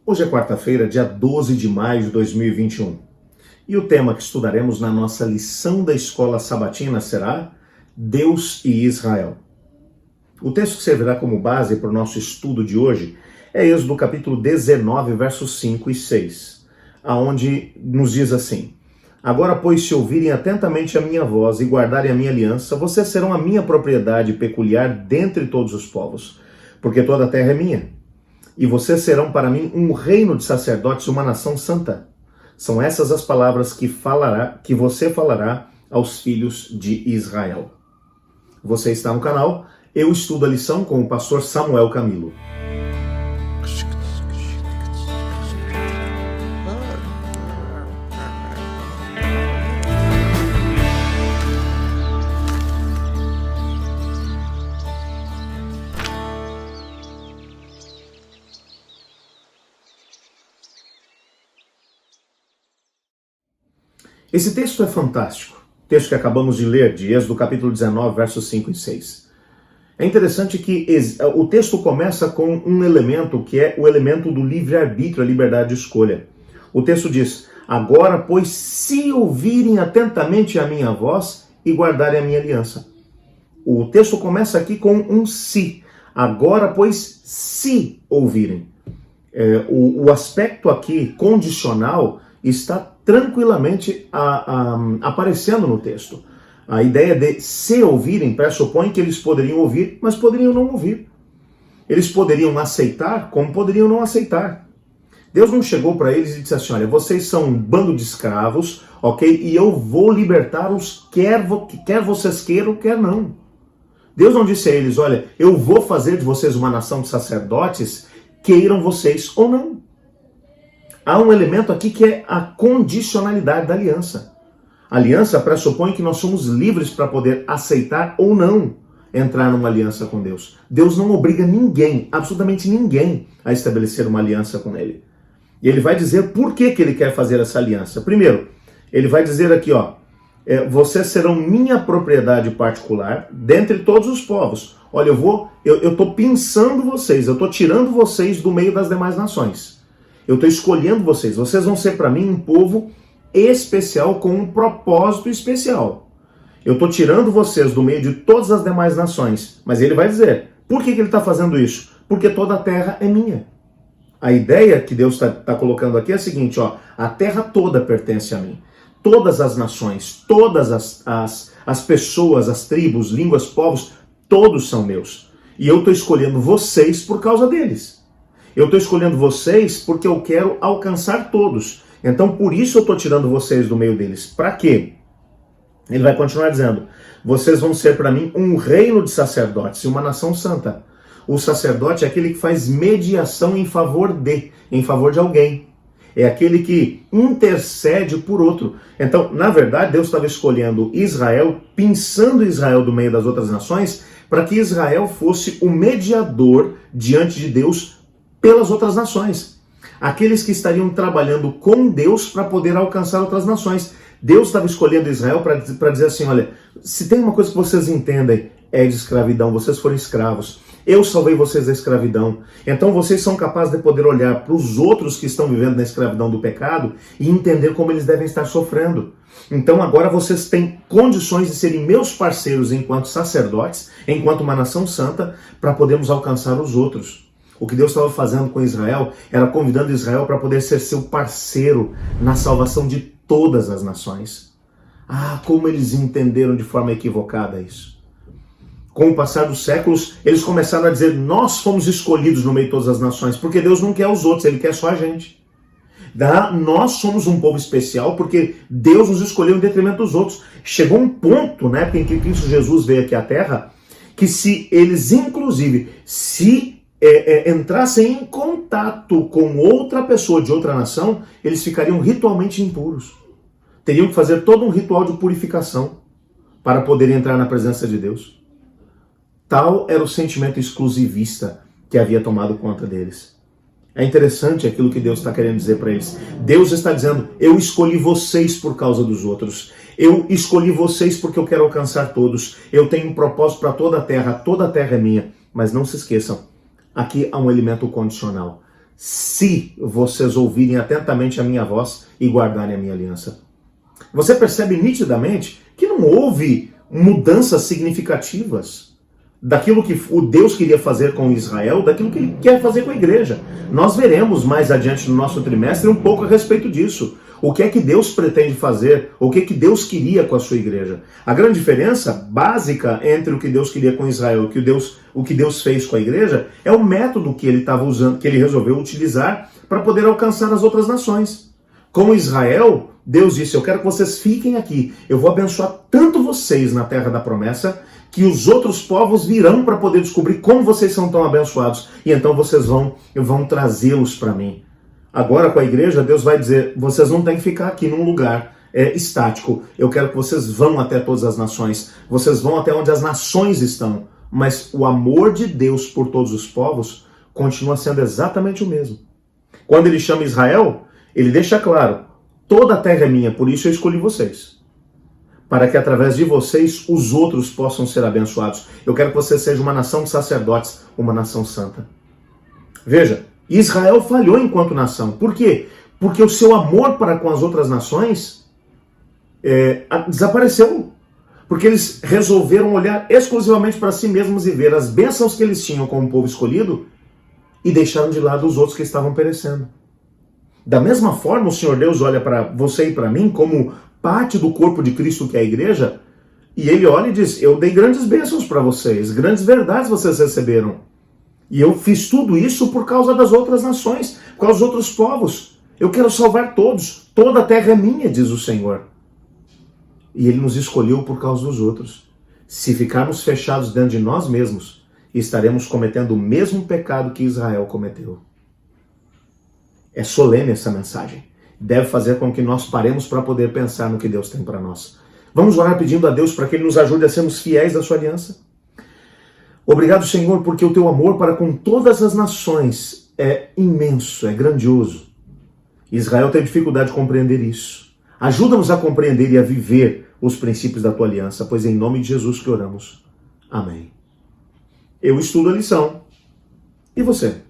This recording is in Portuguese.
Hoje é quarta-feira, dia 12 de maio de 2021. E o tema que estudaremos na nossa lição da escola sabatina será Deus e Israel. O texto que servirá como base para o nosso estudo de hoje é Êxodo capítulo 19, versos 5 e 6, aonde nos diz assim: Agora, pois, se ouvirem atentamente a minha voz e guardarem a minha aliança, vocês serão a minha propriedade peculiar dentre todos os povos, porque toda a terra é minha. E vocês serão para mim um reino de sacerdotes, uma nação santa. São essas as palavras que você falará aos filhos de Israel. Você está no canal Eu Estudo a Lição com o pastor Samuel Camilo. Esse texto é fantástico, texto que acabamos de ler, de Êxodo capítulo 19, versos 5 e 6. É interessante que o texto começa com um elemento que é o elemento do livre-arbítrio, a liberdade de escolha. O texto diz: Agora, pois, se ouvirem atentamente a minha voz e guardarem a minha aliança. O texto começa aqui com um se. Agora, pois, se ouvirem. O aspecto aqui condicional está tranquilamente aparecendo no texto. A ideia de se ouvirem pressupõe que eles poderiam ouvir, mas poderiam não ouvir. Eles poderiam aceitar, como poderiam não aceitar. Deus não chegou para eles e disse assim: olha, vocês são um bando de escravos, ok? E eu vou libertá-los, quer vocês queiram, quer não. Deus não disse a eles: olha, eu vou fazer de vocês uma nação de sacerdotes, queiram vocês ou não. Há um elemento aqui que é a condicionalidade da aliança. A aliança pressupõe que nós somos livres para poder aceitar ou não entrar numa aliança com Deus. Deus não obriga ninguém, absolutamente ninguém, a estabelecer uma aliança com Ele. E Ele vai dizer por que Ele quer fazer essa aliança. Primeiro, Ele vai dizer aqui, vocês serão minha propriedade particular dentre todos os povos. Olha, eu estou pinçando vocês, eu estou tirando vocês do meio das demais nações. Eu estou escolhendo vocês. Vocês vão ser para mim um povo especial com um propósito especial. Eu estou tirando vocês do meio de todas as demais nações. Mas ele vai dizer, por que ele está fazendo isso? Porque toda a terra é minha. A ideia que Deus está colocando aqui é a seguinte, a terra toda pertence a mim. Todas as nações, todas as pessoas, as tribos, línguas, povos, todos são meus. E eu estou escolhendo vocês por causa deles. Eu estou escolhendo vocês porque eu quero alcançar todos. Então, por isso eu estou tirando vocês do meio deles. Para quê? Ele vai continuar dizendo, vocês vão ser para mim um reino de sacerdotes e uma nação santa. O sacerdote é aquele que faz mediação em favor de alguém. É aquele que intercede por outro. Então, na verdade, Deus estava escolhendo Israel, pinçando Israel do meio das outras nações, para que Israel fosse o mediador diante de Deus pelas outras nações. Aqueles que estariam trabalhando com Deus para poder alcançar outras nações. Deus estava escolhendo Israel para dizer assim, olha, se tem uma coisa que vocês entendem, é de escravidão, vocês foram escravos. Eu salvei vocês da escravidão. Então vocês são capazes de poder olhar para os outros que estão vivendo na escravidão do pecado e entender como eles devem estar sofrendo. Então agora vocês têm condições de serem meus parceiros enquanto sacerdotes, enquanto uma nação santa, para podermos alcançar os outros. O que Deus estava fazendo com Israel era convidando Israel para poder ser seu parceiro na salvação de todas as nações. Ah, como eles entenderam de forma equivocada isso. Com o passar dos séculos, eles começaram a dizer, nós fomos escolhidos no meio de todas as nações, porque Deus não quer os outros, Ele quer só a gente. Nós somos um povo especial porque Deus nos escolheu em detrimento dos outros. Chegou um ponto, na época em que Cristo Jesus veio aqui à Terra, que se eles, inclusive, entrassem em contato com outra pessoa de outra nação, eles ficariam ritualmente impuros. Teriam que fazer todo um ritual de purificação para poderem entrar na presença de Deus. Tal era o sentimento exclusivista que havia tomado conta deles. É interessante aquilo que Deus está querendo dizer para eles. Deus está dizendo, eu escolhi vocês por causa dos outros. Eu escolhi vocês porque eu quero alcançar todos. Eu tenho um propósito para toda a terra é minha. Mas não se esqueçam, aqui há um elemento condicional. se vocês ouvirem atentamente a minha voz e guardarem a minha aliança. Você percebe nitidamente que não houve mudanças significativas daquilo que o Deus queria fazer com Israel, daquilo que ele quer fazer com a igreja. Nós veremos mais adiante no nosso trimestre um pouco a respeito disso. O que é que Deus pretende fazer? O que é que Deus queria com a sua igreja? A grande diferença básica entre o que Deus queria com Israel e o que Deus fez com a igreja é o método que ele estava usando, que ele resolveu utilizar para poder alcançar as outras nações. Com Israel, Deus disse: eu quero que vocês fiquem aqui. Eu vou abençoar tanto vocês na terra da promessa que os outros povos virão para poder descobrir como vocês são tão abençoados. E então vocês vão trazê-los para mim. Agora com a igreja, Deus vai dizer: vocês não têm que ficar aqui num lugar estático. Eu quero que vocês vão até todas as nações. Vocês vão até onde as nações estão. Mas o amor de Deus por todos os povos continua sendo exatamente o mesmo. Quando ele chama Israel, ele deixa claro: toda a terra é minha, por isso eu escolhi vocês. Para que através de vocês os outros possam ser abençoados. Eu quero que você seja uma nação de sacerdotes, uma nação santa. Veja, Israel falhou enquanto nação. Por quê? Porque o seu amor para com as outras nações desapareceu. Porque eles resolveram olhar exclusivamente para si mesmos e ver as bênçãos que eles tinham como povo escolhido e deixaram de lado os outros que estavam perecendo. Da mesma forma, o Senhor Deus olha para você e para mim como parte do corpo de Cristo, que é a igreja, e ele olha e diz: eu dei grandes bênçãos para vocês, grandes verdades vocês receberam. E eu fiz tudo isso por causa das outras nações, por causa dos outros povos. Eu quero salvar todos. Toda a terra é minha, diz o Senhor. E ele nos escolheu por causa dos outros. Se ficarmos fechados dentro de nós mesmos, estaremos cometendo o mesmo pecado que Israel cometeu. É solene essa mensagem. Deve fazer com que nós paremos para poder pensar no que Deus tem para nós. Vamos orar pedindo a Deus para que Ele nos ajude a sermos fiéis à sua aliança. Obrigado, Senhor, porque o teu amor para com todas as nações é imenso, é grandioso. Israel tem dificuldade de compreender isso. Ajuda-nos a compreender e a viver os princípios da tua aliança, pois é em nome de Jesus que oramos. Amém. Eu estudo a lição. E você?